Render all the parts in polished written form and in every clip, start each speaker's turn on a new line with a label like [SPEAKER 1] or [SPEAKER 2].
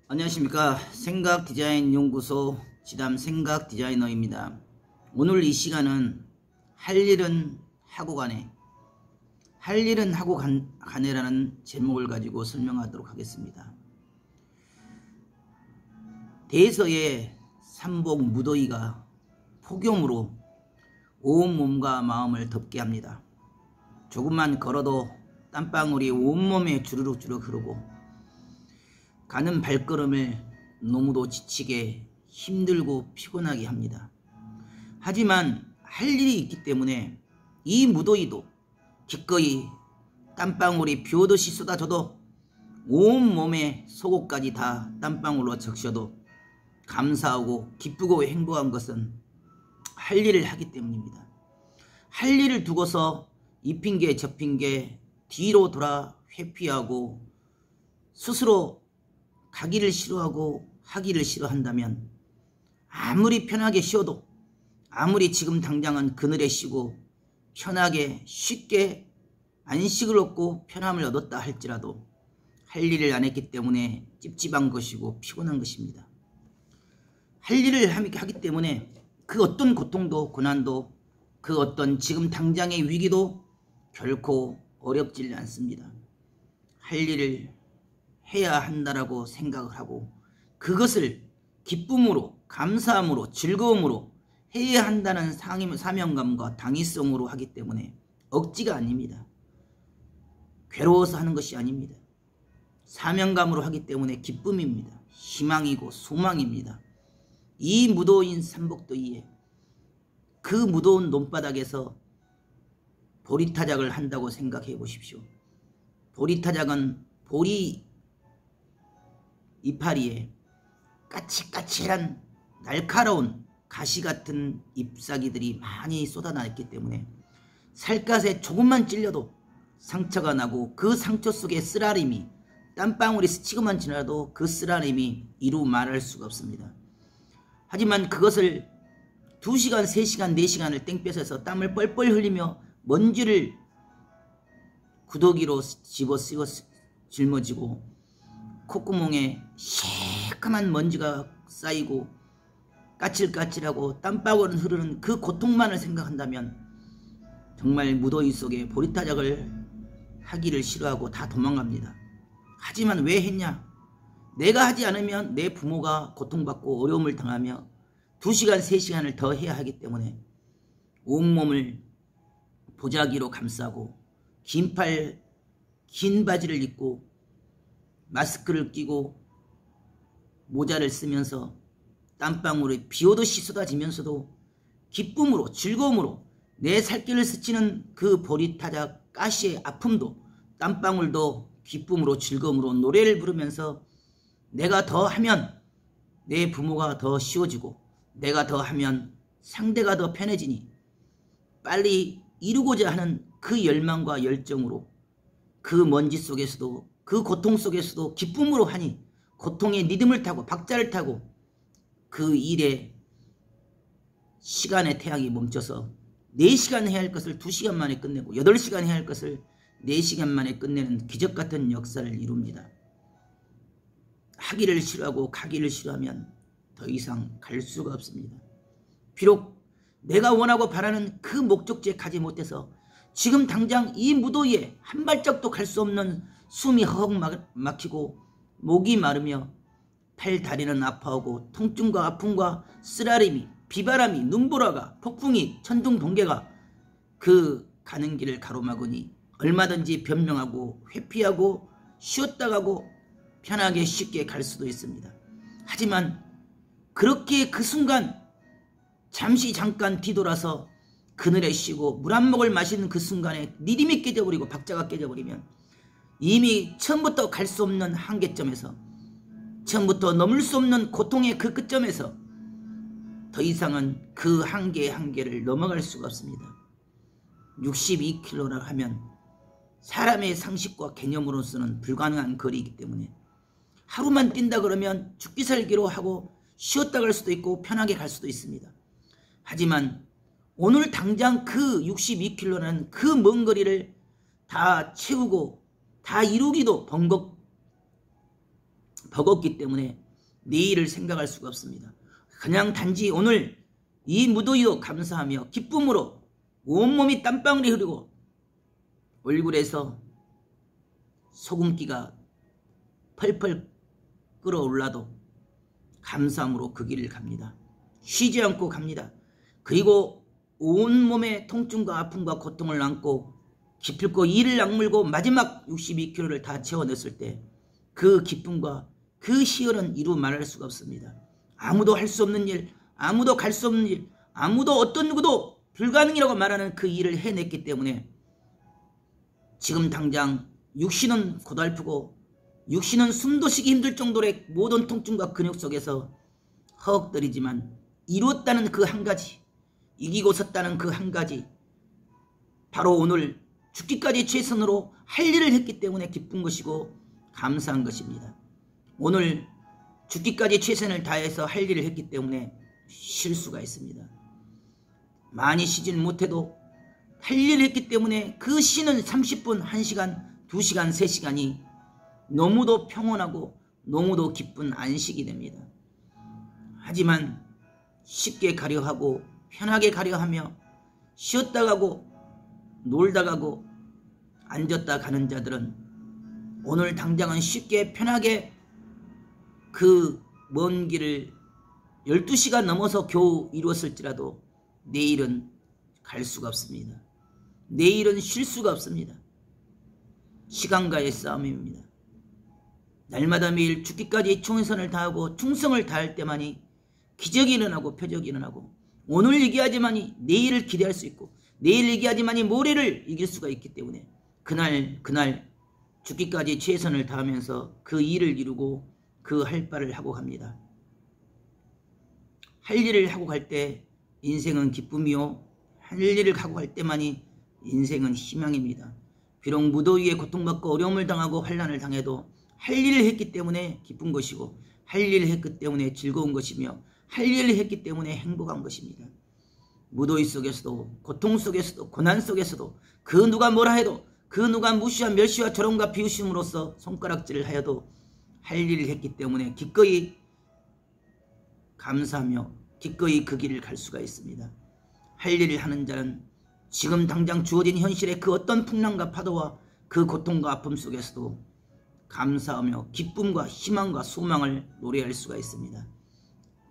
[SPEAKER 1] 안녕하십니까. 생각디자인연구소 지담 생각디자이너입니다. 오늘 이 시간은 할 일은 하고 가네, 할 일은 하고 가네라는 제목을 가지고 설명하도록 하겠습니다. 대서의 삼복 무더위가 폭염으로 온 몸과 마음을 덥게 합니다. 조금만 걸어도 땀방울이 온몸에 주르륵 흐르고 가는 발걸음을 너무도 지치게 힘들고 피곤하게 합니다. 하지만 할 일이 있기 때문에 이 무더위도 기꺼이 땀방울이 비오듯이 쏟아져도 온몸에 속옷까지 다 땀방울로 적셔도 감사하고 기쁘고 행복한 것은 할 일을 하기 때문입니다. 할 일을 두고서 이 핑계 저 핑계 뒤로 돌아 회피하고 스스로 가기를 싫어하고 하기를 싫어한다면 아무리 편하게 쉬어도, 아무리 지금 당장은 그늘에 쉬고 편하게 쉽게 안식을 얻고 편함을 얻었다 할지라도 할 일을 안 했기 때문에 찝찝한 것이고 피곤한 것입니다. 할 일을 하기 때문에 그 어떤 고통도 고난도 그 어떤 지금 당장의 위기도 결코 어렵지 않습니다. 할 일을 해야 한다라고 생각을 하고 그것을 기쁨으로, 감사함으로, 즐거움으로 해야 한다는 사명감과 당위성으로 하기 때문에 억지가 아닙니다. 괴로워서 하는 것이 아닙니다. 사명감으로 하기 때문에 기쁨입니다. 희망이고 소망입니다. 이 무더운 삼복더위에 그 무더운 논바닥에서 보리타작을 한다고 생각해 보십시오. 보리타작은 보리 이파리에 까칠까칠한 날카로운 가시같은 잎사귀들이 많이 쏟아나있기 때문에 살갗에 조금만 찔려도 상처가 나고 그 상처 속에 쓰라림이 땀방울이 스치고만 지나도 그 쓰라림이 이루 말할 수가 없습니다. 하지만 그것을 2시간, 3시간, 4시간을 땡볕에서 땀을 뻘뻘 흘리며 먼지를 구더기로 집어 짊어지고 콧구멍에 시커먼 먼지가 쌓이고 까칠까칠하고 땀방울은 흐르는 그 고통만을 생각한다면 정말 무더위 속에 보리타작을 하기를 싫어하고 다 도망갑니다. 하지만 왜 했냐? 내가 하지 않으면 내 부모가 고통받고 어려움을 당하며 2시간, 3시간을 더 해야 하기 때문에 온몸을 보자기로 감싸고 긴 바지를 입고 마스크를 끼고 모자를 쓰면서 땀방울이 비오듯이 쏟아지면서도 기쁨으로 즐거움으로 내 살길을 스치는 그 보리타작 가시의 아픔도 땀방울도 기쁨으로 즐거움으로 노래를 부르면서 내가 더 하면 내 부모가 더 쉬워지고 내가 더 하면 상대가 더 편해지니 빨리 이루고자 하는 그 열망과 열정으로 그 먼지 속에서도 그 고통 속에서도 기쁨으로 하니 고통의 리듬을 타고 박자를 타고 그 일에 시간의 태양이 멈춰서 4시간 해야 할 것을 2시간 만에 끝내고 8시간 해야 할 것을 4시간 만에 끝내는 기적같은 역사를 이룹니다. 하기를 싫어하고 가기를 싫어하면 더 이상 갈 수가 없습니다. 비록 내가 원하고 바라는 그 목적지에 가지 못해서 지금 당장 이 무더위에 한 발짝도 갈 수 없는 숨이 허헉 막히고 목이 마르며 팔 다리는 아파하고 통증과 아픔과 쓰라림이 비바람이 눈보라가 폭풍이 천둥 번개가 그 가는 길을 가로막으니 얼마든지 변명하고 회피하고 쉬었다 가고 편하게 쉽게 갈 수도 있습니다. 하지만 그렇게 그 순간 잠깐 뒤돌아서 그늘에 쉬고 물 한 모금 마시는 그 순간에 리듬이 깨져버리고 박자가 깨져버리면 이미 처음부터 갈 수 없는 한계점에서 처음부터 넘을 수 없는 고통의 그 끝점에서 더 이상은 그 한계를 넘어갈 수가 없습니다. 62km라 하면 사람의 상식과 개념으로서는 불가능한 거리이기 때문에 하루만 뛴다 그러면 죽기 살기로 하고 쉬었다 갈 수도 있고 편하게 갈 수도 있습니다. 하지만 오늘 당장 그 62km라는 그 먼 거리를 다 채우고 다 이루기도 번거롭고 버겁기 때문에 내일을 생각할 수가 없습니다. 그냥 단지 오늘 이 무더위도 감사하며 기쁨으로 온몸이 땀방울이 흐르고 얼굴에서 소금기가 펄펄 끓어올라도 감사함으로 그 길을 갑니다. 쉬지 않고 갑니다. 그리고 온몸의 통증과 아픔과 고통을 안고 기필코 이를 악물고 마지막 62km를 다 채워냈을 때 그 기쁨과 그 희열은 이루 말할 수가 없습니다. 아무도 할 수 없는 일, 아무도 갈 수 없는 일, 아무도 어떤 누구도 불가능이라고 말하는 그 일을 해냈기 때문에 지금 당장 육신은 고달프고 육신은 숨도 쉬기 힘들 정도의 모든 통증과 근육 속에서 허걱거리지만 이루었다는 그 한 가지, 이기고 섰다는 그 한 가지, 바로 오늘 죽기까지 최선으로 할 일을 했기 때문에 기쁜 것이고 감사한 것입니다. 오늘 죽기까지 최선을 다해서 할 일을 했기 때문에 쉴 수가 있습니다. 많이 쉬지는 못해도 할 일을 했기 때문에 그 쉬는 30분, 1시간, 2시간, 3시간이 너무도 평온하고 너무도 기쁜 안식이 됩니다. 하지만 쉽게 가려 하고 편하게 가려 하며 쉬었다 가고 놀다 가고 앉았다 가는 자들은 오늘 당장은 쉽게 편하게 그 먼 길을 12시간 넘어서 겨우 이루었을지라도 내일은 갈 수가 없습니다. 내일은 쉴 수가 없습니다. 시간과의 싸움입니다. 날마다 매일 죽기까지 최선을 다하고 충성을 다할 때만이 기적이 일어나고 표적이 일어나고 오늘 얘기하지만이 내일을 기대할 수 있고 내일 얘기하지만이 모레를 이길 수가 있기 때문에 그날 죽기까지 최선을 다하면서 그 일을 이루고 그 할 바를 하고 갑니다. 할 일을 하고 갈 때 인생은 기쁨이요 할 일을 하고 갈 때만이 인생은 희망입니다. 비록 무더위에 고통받고 어려움을 당하고 환난을 당해도 할 일을 했기 때문에 기쁜 것이고 할 일을 했기 때문에 즐거운 것이며 할 일을 했기 때문에 행복한 것입니다. 무더위 속에서도 고통 속에서도 고난 속에서도 그 누가 뭐라 해도 그 누가 무시와 멸시와 조롱과 비웃음으로써 손가락질을 하여도 할 일을 했기 때문에 기꺼이 감사하며 기꺼이 그 길을 갈 수가 있습니다. 할 일을 하는 자는 지금 당장 주어진 현실의 그 어떤 풍랑과 파도와 그 고통과 아픔 속에서도 감사하며 기쁨과 희망과 소망을 노래할 수가 있습니다.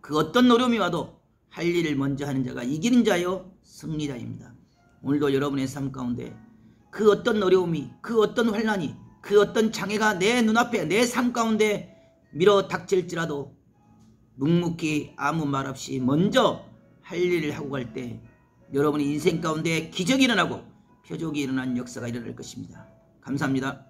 [SPEAKER 1] 그 어떤 어려움이 와도 할 일을 먼저 하는 자가 이기는 자요 승리자입니다. 오늘도 여러분의 삶 가운데 그 어떤 어려움이 그 어떤 환난이 그 어떤 장애가 내 눈앞에 내 삶 가운데 밀어 닥칠지라도 묵묵히 아무 말 없이 먼저 할 일을 하고 갈 때 여러분의 인생 가운데 기적이 일어나고 표적이 일어난 역사가 일어날 것입니다. 감사합니다.